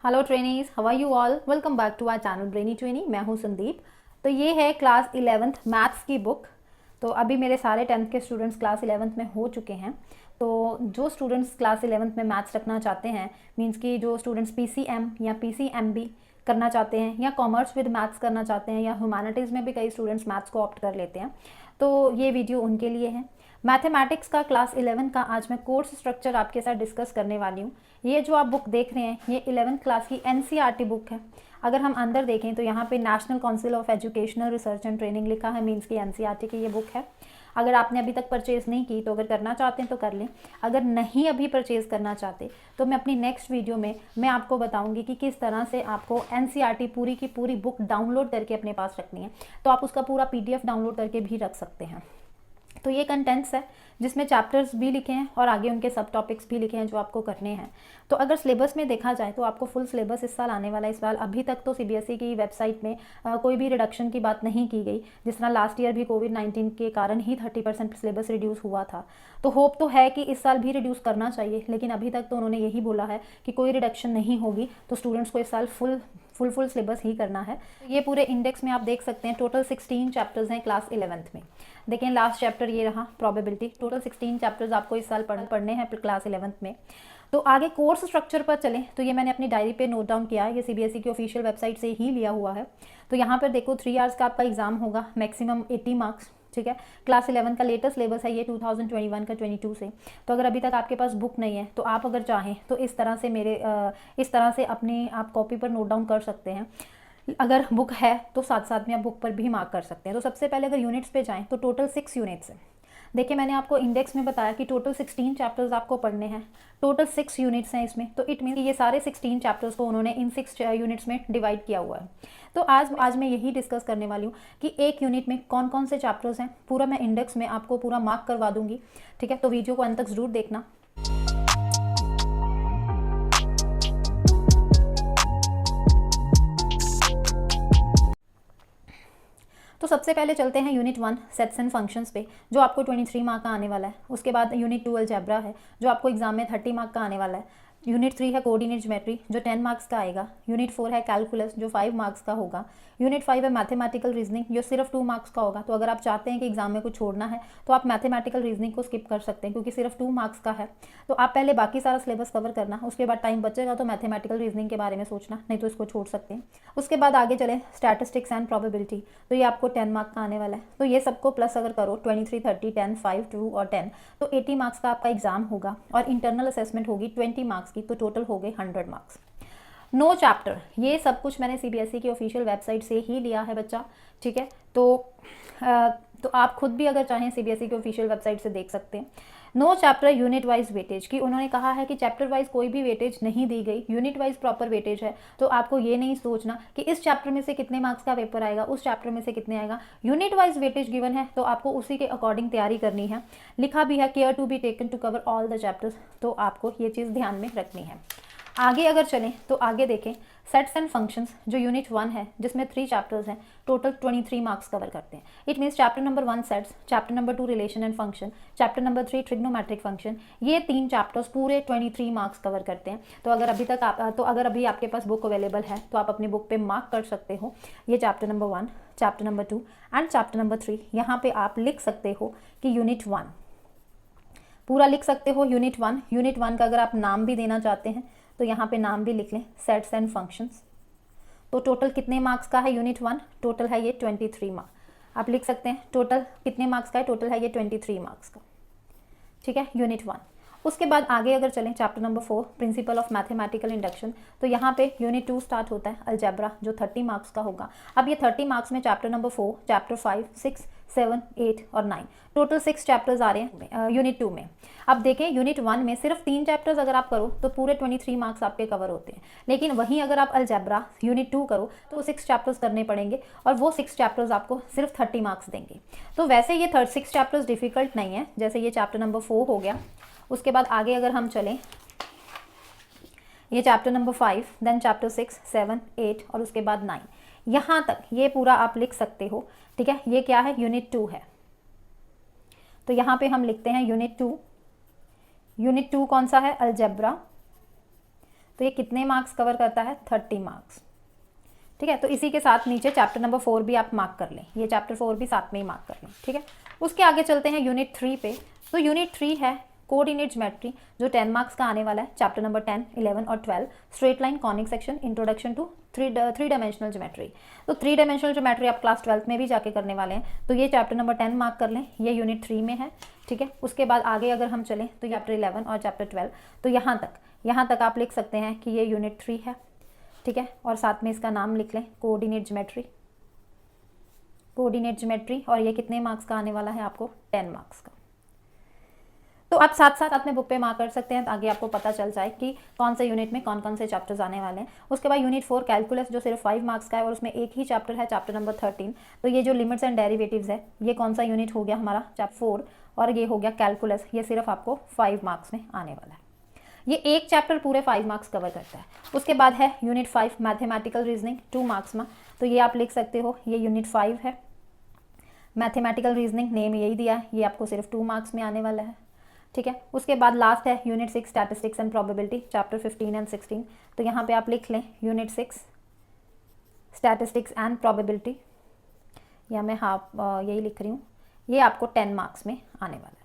Hello trainees, how are you all. Welcome back to our channel Brainy Trainee. मैं हूं संदीप। तो ये है क्लास 11th मैथ्स की बुक। तो अभी मेरे सारे 10th के स्टूडेंट्स क्लास 11th में हो चुके हैं। तो जो स्टूडेंट्स क्लास 11th में मैथ्स रखना चाहते हैं, मींस कि जो स्टूडेंट्स पीसीएम या पीसीएमबी करना चाहते हैं या कॉमर्स विद मैथ्स करना चाहते हैं या ह्यूमैनिटीज़ में भी कई स्टूडेंट्स मैथ्स को ऑप्ट कर लेते हैं, तो ये वीडियो उनके लिए है। मैथमेटिक्स का क्लास 11 का आज मैं कोर्स स्ट्रक्चर आपके साथ डिस्कस करने वाली हूँ। ये जो आप बुक देख रहे हैं ये 11th क्लास की एनसीईआरटी बुक है। अगर हम अंदर देखें तो यहाँ पे national council of educational research and training लिखा है, मीन्स की एनसीईआरटी की ये बुक है। अगर आपने अभी तक परचेज़ नहीं की तो अगर करना चाहते हैं तो कर लें। अगर नहीं अभी परचेज़ करना चाहते तो मैं अपनी नेक्स्ट वीडियो में मैं आपको बताऊंगी कि किस तरह से आपको एनसीईआरटी पूरी की पूरी बुक डाउनलोड करके अपने पास रखनी है। तो आप उसका पूरा पीडीएफ डाउनलोड करके भी रख सकते हैं। तो ये कंटेंट्स है जिसमें चैप्टर्स भी लिखे हैं और आगे उनके सब टॉपिक्स भी लिखे हैं जो आपको करने हैं। तो अगर सिलेबस में देखा जाए तो आपको फुल सिलेबस इस साल आने वाला है। इस साल अभी तक तो सीबीएसई की वेबसाइट में कोई भी रिडक्शन की बात नहीं की गई। जिस तरह लास्ट ईयर भी कोविड-19 के कारण ही 30% सिलेबस रिड्यूस हुआ था। तो होप तो है कि इस साल भी रिड्यूस करना चाहिए, लेकिन अभी तक तो उन्होंने यही बोला है कि कोई रिडक्शन नहीं होगी। तो स्टूडेंट्स को इस साल फुल सिलेबस ही करना है। ये पूरे इंडेक्स में आप देख सकते हैं टोटल 16 चैप्टर्स हैं क्लास 11th में। देखें लास्ट चैप्टर ये रहा प्रोबेबिलिटी। टोटल 16 चैप्टर्स आपको इस साल पढ़ने हैं क्लास 11th में। तो आगे कोर्स स्ट्रक्चर पर चलें तो ये मैंने अपनी डायरी पे नोट डाउन किया है। ये सीबीएसई की ऑफिशियल वेबसाइट से ही लिया हुआ है। तो यहाँ पर देखो 3 आवर्स का आपका एग्जाम होगा, मैक्सिमम 80 मार्क्स। ठीक है, क्लास 11 का लेटेस्ट सिलेबस है ये 2021 का 22 से। तो अगर अभी तक आपके पास बुक नहीं है तो आप अगर चाहें तो इस तरह से अपनी आप कॉपी पर नोट डाउन कर सकते हैं। अगर बुक है तो साथ साथ में आप बुक पर भी मार्क कर सकते हैं। तो सबसे पहले अगर यूनिट्स पे जाएं तो टोटल 6 यूनिट्स हैं। देखिए मैंने आपको इंडेक्स में बताया कि टोटल 16 चैप्टर्स आपको पढ़ने हैं। टोटल 6 यूनिट्स हैं इसमें। तो इट मीन ये सारे 16 चैप्टर्स को उन्होंने इन 6 यूनिट्स में डिवाइड किया हुआ है। तो आज मैं यही डिस्कस करने वाली हूँ कि एक यूनिट में कौन कौन से चैप्टर्स हैं। पूरा मैं इंडेक्स में आपको पूरा मार्क करवा दूंगी। ठीक है, तो वीडियो को अंत तक जरूर देखना। तो सबसे पहले चलते हैं यूनिट 1 सेट्स एंड फंक्शंस पे, जो आपको 23 मार्क का आने वाला है। उसके बाद यूनिट 2 अलजेब्रा है जो आपको एग्जाम में 30 मार्क का आने वाला है। यूनिट 3 है कोऑर्डिनेट ज्योमेट्री जो 10 मार्क्स का आएगा। यूनिट 4 है कैलकुलस जो 5 मार्क्स का होगा। यूनिट 5 है मैथमेटिकल रीजनिंग जो सिर्फ 2 मार्क्स का होगा। तो अगर आप चाहते हैं कि एग्जाम में कुछ छोड़ना है तो आप मैथमेटिकल रीजनिंग को स्किप कर सकते हैं क्योंकि सिर्फ 2 मार्क्स का है। तो आप पहले बाकी सारा सिलेबस कवर करना, उसके बाद टाइम बचेगा तो मैथमेटिकल रीजनिंग के बारे में सोचना, नहीं तो इसको छोड़ सकते हैं। उसके बाद आगे चले स्टैटिस्टिक्स एंड प्रोबेबिलिटी, तो ये आपको 10 मार्क का आने वाला है। तो ये सबको प्लस अगर करो 23, 30, 10, 5, 2 और 10 तो 80 मार्क्स का आपका एग्जाम होगा। और इंटरनल असेसमेंट होगी 20 मार्क्स की, तो टोटल हो गए 100 मार्क्स। नो चैप्टर, ये सब कुछ मैंने सीबीएसई की ऑफिशियल वेबसाइट से ही लिया है बच्चा। ठीक है, तो आप खुद भी अगर चाहें सीबीएसई की ऑफिशियल वेबसाइट से देख सकते हैं। No chapter unit wise weightage की उन्होंने कहा है कि चैप्टर वाइज कोई भी वेटेज नहीं दी गई, यूनिट वाइज प्रॉपर वेटेज है। तो आपको ये नहीं सोचना कि इस चैप्टर में से कितने मार्क्स का पेपर आएगा, उस चैप्टर में से कितने आएगा। यूनिट वाइज वेटेज गिवन है तो आपको उसी के अकॉर्डिंग तैयारी करनी है। लिखा भी है care to be taken to cover all the chapters, तो आपको ये चीज़ ध्यान में रखनी है। आगे अगर चलें तो आगे देखें सेट्स एंड फंक्शंस जो यूनिट 1 है जिसमें 3 चैप्टर्स हैं, टोटल 23 मार्क्स कवर करते हैं। It means chapter number 1 sets, chapter number 2 relation and function, chapter number 3 trigonometric function. ये 3 चैप्टर्स पूरे 23 मार्क्स कवर करते हैं। तो अगर अभी आपके पास बुक अवेलेबल है तो आप अपनी बुक पे मार्क कर सकते हो ये chapter number 1, chapter number 2 and chapter number 3। यहाँ पे आप लिख सकते हो कि यूनिट 1 पूरा लिख सकते हो। यूनिट 1 का अगर आप नाम भी देना चाहते हैं तो यहाँ पे नाम भी लिख लें, सेट्स एंड फंक्शंस। तो टोटल कितने मार्क्स का है यूनिट 1? टोटल है ये 23 मार्क्स। आप लिख सकते हैं टोटल कितने मार्क्स का है, टोटल है ये 23 मार्क्स का। ठीक है, यूनिट 1। उसके बाद आगे अगर चलें chapter number 4 principle of mathematical induction, तो यहाँ पे यूनिट 2 स्टार्ट होता है अलजेब्रा जो 30 मार्क्स का होगा। अब ये 30 मार्क्स में चैप्टर नंबर 4, चैप्टर 5, 6, 7, 8 और 9, टोटल 6 चैप्टर्स आ रहे हैं यूनिट 2 में। अब देखें यूनिट 1 में सिर्फ 3 चैप्टर्स अगर आप करो तो पूरे 23 मार्क्स आपके कवर होते हैं। लेकिन वहीं अगर आप अलजेब्रा यूनिट 2 करो तो 6 चैप्टर्स करने पड़ेंगे और वो 6 चैप्टर्स आपको सिर्फ 30 मार्क्स देंगे। तो वैसे ये 6 चैप्टर्स डिफिकल्ट नहीं है, जैसे ये चैप्टर नंबर 4 हो गया। उसके बाद आगे अगर हम चलें ये चैप्टर नंबर 5, देन चैप्टर 6, 7, 8 और उसके बाद 9, यहाँ तक ये पूरा आप लिख सकते हो। ठीक है, ये क्या है, यूनिट 2 है। तो यहाँ पे हम लिखते हैं यूनिट 2 कौन सा है, अलजेब्रा। तो तो ये कितने मार्क्स कवर करता है? 30 मार्क्स। ठीक है, तो इसी के साथ नीचे चैप्टर नंबर 4 भी आप मार्क कर लें, ये चैप्टर 4 भी साथ में ही मार्क कर लें। ठीक है, उसके आगे चलते हैं यूनिट 3 पे। तो यूनिट 3 है कोऑर्डिनेट ज्योमेट्री, जो 10 मार्क्स का आने वाला है। चैप्टर नंबर 10, 11 और 12, straight line, conic section, introduction to three dimensional geometry. तो 3 डायमेंशनल ज्योमेट्री आप क्लास 12th में भी जाके करने वाले हैं, तो ये चैप्टर नंबर 10 मार्क कर लें, ये यूनिट 3 में है। ठीक है, उसके बाद आगे अगर हम चलें तो चैप्टर 11 और चैप्टर 12, तो यहाँ तक आप लिख सकते हैं कि ये यूनिट 3 है। ठीक है, और साथ में इसका नाम लिख लें, कोऑर्डिनेट ज्योमेट्री। कोऑर्डिनेट ज्योमेट्री, और ये कितने मार्क्स का आने वाला है आपको? 10 मार्क्स का। तो आप साथ साथ अपने बुक पे मार्क कर सकते हैं, ताकि आपको पता चल जाए कि कौन से यूनिट में कौन कौन से चैप्टर्स आने वाले हैं। उसके बाद यूनिट 4 कैलकुलस, जो सिर्फ 5 मार्क्स का है, और उसमें एक ही चैप्टर है, चैप्टर नंबर 13। तो ये जो लिमिट्स एंड डेरिवेटिव्स है, ये कौन सा यूनिट हो गया हमारा? चैप्टर 4, और ये हो गया कैलकुलस, ये सिर्फ आपको 5 मार्क्स में आने वाला है। ये एक चैप्टर पूरे 5 मार्क्स कवर करता है। उसके बाद है यूनिट 5 मैथमेटिकल रीजनिंग, 2 मार्क्स में। तो ये आप लिख सकते हो, ये यूनिट 5 है मैथमेटिकल रीजनिंग, नेम यही दिया है, ये आपको सिर्फ 2 मार्क्स में आने वाला है। ठीक है, उसके बाद लास्ट है unit 6 statistics and probability, chapter 15 and 16। तो यहाँ पे आप लिख लें यूनिट 6 स्टैटिस्टिक्स एंड प्रोबेबिलिटी, या मैं यही लिख रही हूँ, ये आपको 10 मार्क्स में आने वाला है।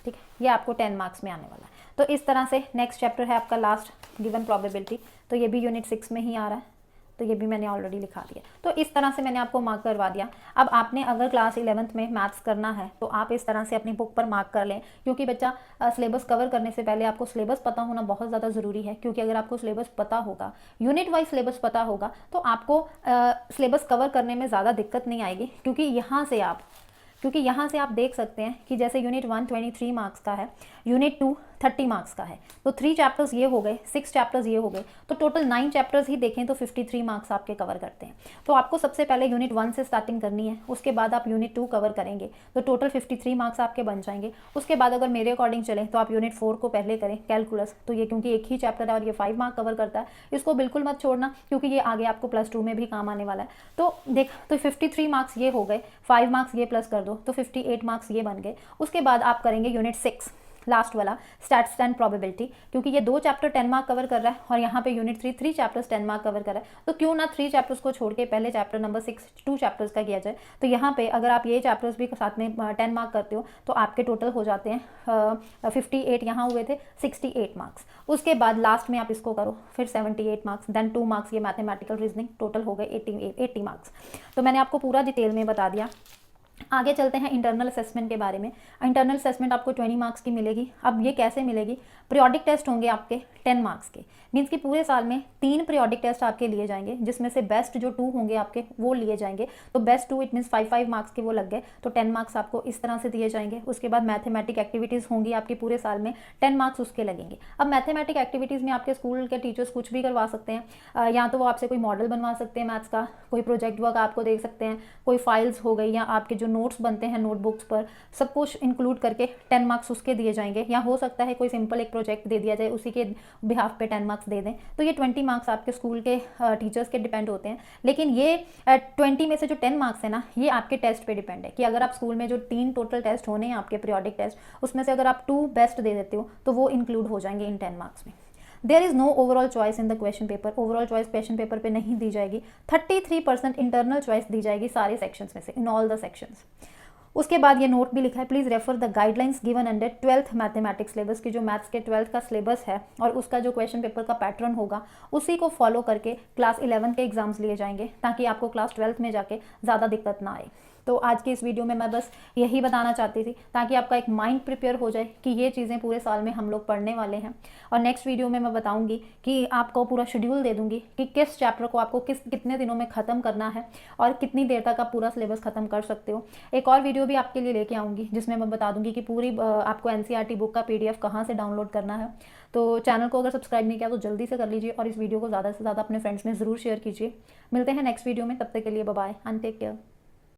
ठीक है, ये आपको 10 मार्क्स में आने वाला है। तो इस तरह से नेक्स्ट चैप्टर है आपका लास्ट, गिवन प्रोबेबिलिटी, तो ये भी यूनिट 6 में ही आ रहा है, तो ये भी मैंने ऑलरेडी लिखा दिया। तो इस तरह से मैंने आपको मार्क करवा दिया। अब आपने अगर क्लास 11th में मैथ्स करना है, तो आप इस तरह से अपनी बुक पर मार्क कर लें, क्योंकि बच्चा सिलेबस कवर करने से पहले आपको सिलेबस पता होना बहुत ज़्यादा ज़रूरी है। क्योंकि अगर आपको सिलेबस पता होगा, यूनिट वाइज सिलेबस पता होगा, तो आपको सिलेबस कवर करने में ज़्यादा दिक्कत नहीं आएगी। क्योंकि यहाँ से आप देख सकते हैं कि जैसे यूनिट 1 23 मार्क्स का है, यूनिट 2 30 मार्क्स का है, तो 3 चैप्टर्स ये हो गए, 6 चैप्टर्स ये हो गए, तो टोटल 9 चैप्टर्स ही देखें तो 53 मार्क्स आपके कवर करते हैं। तो आपको सबसे पहले यूनिट 1 से स्टार्टिंग करनी है, उसके बाद आप यूनिट 2 कवर करेंगे, तो टोटल 53 मार्क्स आपके बन जाएंगे। उसके बाद अगर मेरे अकॉर्डिंग चले तो आप यूनिट 4 को पहले करें, कैलकुलस, तो ये क्योंकि एक ही चैप्टर है और ये 5 मार्क कवर करता है, इसको बिल्कुल मत छोड़ना, क्योंकि ये आगे आपको +2 में भी काम आने वाला है। तो 53 मार्क्स ये हो गए, 5 मार्क्स ये प्लस कर दो, तो 58 मार्क्स ये बन गए। उसके बाद आप करेंगे यूनिट 6 लास्ट वाला, स्टैटिस्टिक्स एंड प्रोबेबिलिटी, क्योंकि ये 2 चैप्टर 10 मार्क कवर कर रहा है, और यहाँ पे यूनिट 3 चैप्टर्स 10 मार्क कवर कर रहा है। तो क्यों ना 3 चैप्टर्स को छोड़ के पहले चैप्टर नंबर 6 2 चैप्टर्स का किया जाए। तो यहाँ पे अगर आप ये चैप्टर्स भी साथ में 10 मार्क करते हो, तो आपके टोटल हो जाते हैं 58, यहाँ हुए थे 68 मार्क्स। उसके बाद लास्ट में आप इसको करो, फिर 78 मार्क्स, देन 2 मार्क्स ये मैथमेटिकल रीजनिंग, टोटल हो गए 80 मार्क्स। तो मैंने आपको पूरा डिटेल में बता दिया। आगे चलते हैं इंटरनल असेसमेंट के बारे में। इंटरनल असेसमेंट आपको 20 मार्क्स की मिलेगी। अब ये कैसे मिलेगी? पीरियोडिक टेस्ट होंगे आपके 10 मार्क्स के, मीन्स कि पूरे साल में 3 पीरियोडिक टेस्ट आपके लिए जाएंगे, जिसमें से बेस्ट जो 2 होंगे आपके वो लिए जाएंगे। तो बेस्ट 2 इट मीन्स 5 मार्क्स के वो लग गए, तो 10 मार्क्स आपको इस तरह से दिए जाएंगे। उसके बाद मैथमेटिक एक्टिविटीज़ होंगी आपकी पूरे साल में, 10 मार्क्स उसके लगेंगे। अब मैथमेटिक एक्टिविटीज़ में आपके स्कूल के टीचर्स कुछ भी करवा सकते हैं, या तो वो आपसे कोई मॉडल बनवा सकते हैं मैथ्स का, कोई प्रोजेक्ट वर्क आपको दे सकते हैं, कोई फाइल्स हो गई, या आपके जो नोट्स बनते हैं नोटबुक्स पर, सब कुछ इंक्लूड करके 10 मार्क्स उसके दिए जाएंगे। या हो सकता है कोई सिंपल एक प्रोजेक्ट दे दिया जाए, उसी के बिहाफ पे 10 मार्क्स दे दें। तो ये 20 मार्क्स आपके स्कूल के टीचर्स के डिपेंड होते हैं। लेकिन ये 20 में से जो 10 मार्क्स है ना, ये आपके टेस्ट पे डिपेंड है, कि अगर आप स्कूल में जो 3 टोटल टेस्ट होने हैं आपके पीरियोडिक टेस्ट, उसमें से अगर आप 2 बेस्ट दे देते हो, तो वो इंक्लूड हो जाएंगे इन 10 मार्क्स में। There is no overall choice in the question paper, overall choice question paper पे नहीं दी जाएगी। 33% इंटरनल चॉइस दी जाएगी सारे सेक्शंस में से, इन ऑल द सेक्शंस। उसके बाद ये नोट भी लिखा है, please refer the guidelines given under 12th mathematics syllabus, की जो मैथ्स के 12th का सिलेबस है और उसका जो क्वेश्चन पेपर का पैटर्न होगा, उसी को फॉलो करके क्लास 11 के एग्जाम्स लिए जाएंगे, ताकि आपको क्लास 12th में जाके ज़्यादा दिक्कत ना आए। तो आज की इस वीडियो में मैं बस यही बताना चाहती थी, ताकि आपका एक माइंड प्रिपेयर हो जाए कि ये चीज़ें पूरे साल में हम लोग पढ़ने वाले हैं। और नेक्स्ट वीडियो में मैं बताऊंगी कि आपको पूरा शेड्यूल दे दूंगी कि किस चैप्टर को आपको कितने दिनों में ख़त्म करना है और कितनी देर तक आप पूरा सिलेबस ख़त्म कर सकते हो। एक और वीडियो भी आपके लिए लेके आऊँगी, जिसमें मैं बता दूँगी कि पूरी आपको NCERT बुक का PDF कहाँ से डाउनलोड करना है। तो चैनल को अगर सब्सक्राइब नहीं किया तो जल्दी से कर लीजिए, और इस वीडियो को ज़्यादा से ज़्यादा अपने फ्रेंड्स में ज़रूर शेयर कीजिए। मिलते हैं नेक्स्ट वीडियो में, तब तक के लिए bye bye and take care.